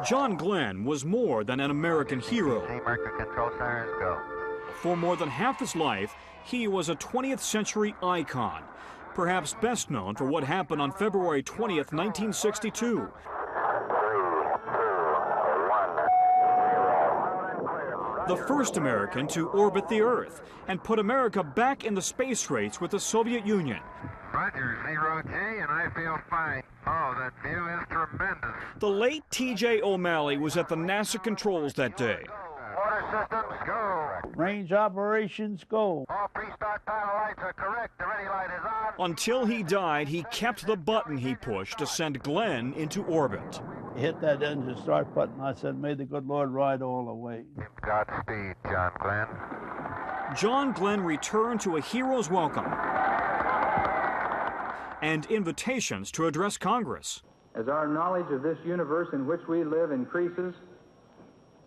John Glenn was more than an American hero. Control sirens go. For more than half his life, he was a 20th century icon, perhaps best known for what happened on February 20th, 1962. The first American to orbit the Earth and put America back in the space race with the Soviet Union. Roger, 0G, and I feel fine. Oh, that view is tremendous. The late T.J. O'Malley was at the NASA controls that day. Water systems, go. Range operations, go. All pre-start panel lights are correct. The ready light is on. Until he died, he kept the button he pushed to send Glenn into orbit. Hit that engine start button. I said, may the good Lord ride all the way. Godspeed, John Glenn. John Glenn returned to a hero's welcome and invitations to address Congress. As our knowledge of this universe in which we live increases,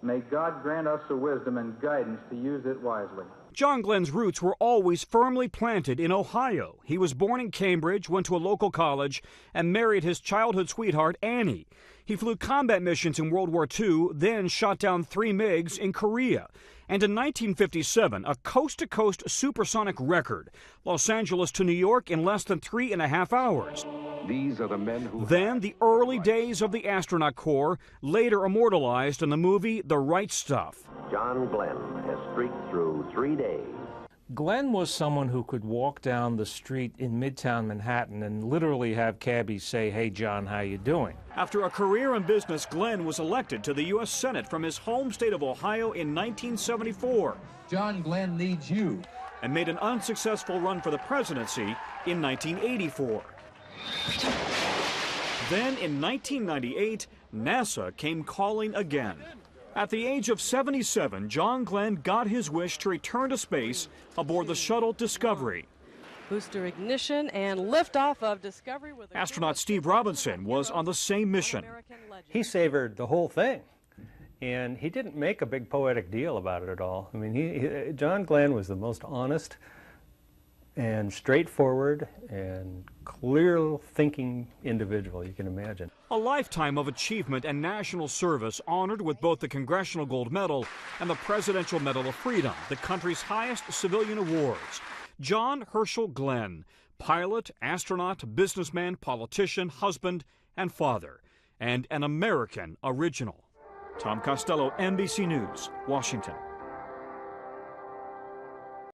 may God grant us the wisdom and guidance to use it wisely. John Glenn's roots were always firmly planted in Ohio. He was born in Cambridge, went to a local college, and married his childhood sweetheart, Annie. He flew combat missions in World War II, then shot down 3 MiGs in Korea. And in 1957, a coast-to-coast supersonic record, Los Angeles to New York in less than 3.5 hours. These are the men who... Then the early days of the Astronaut Corps, later immortalized in the movie The Right Stuff. John Glenn has streaked through 3 days. Glenn was someone who could walk down the street in Midtown Manhattan and literally have cabbies say, "Hey, John, how you doing?" After a career in business, Glenn was elected to the U.S. Senate from his home state of Ohio in 1974. John Glenn needs you. And made an unsuccessful run for the presidency in 1984. Then in 1998, NASA came calling again. At the age of 77, John Glenn got his wish to return to space aboard the shuttle Discovery. Booster ignition and liftoff of Discovery. With Astronaut Steve Robinson was on the same mission. He savored the whole thing, and he didn't make a big poetic deal about it at all. I mean, John Glenn was the most honest and straightforward and clear-thinking individual you can imagine. A lifetime of achievement and national service honored with both the Congressional Gold Medal and the Presidential Medal of Freedom, the country's highest civilian awards. John Herschel Glenn, pilot, astronaut, businessman, politician, husband, and father, and an American original. Tom Costello, NBC News, Washington.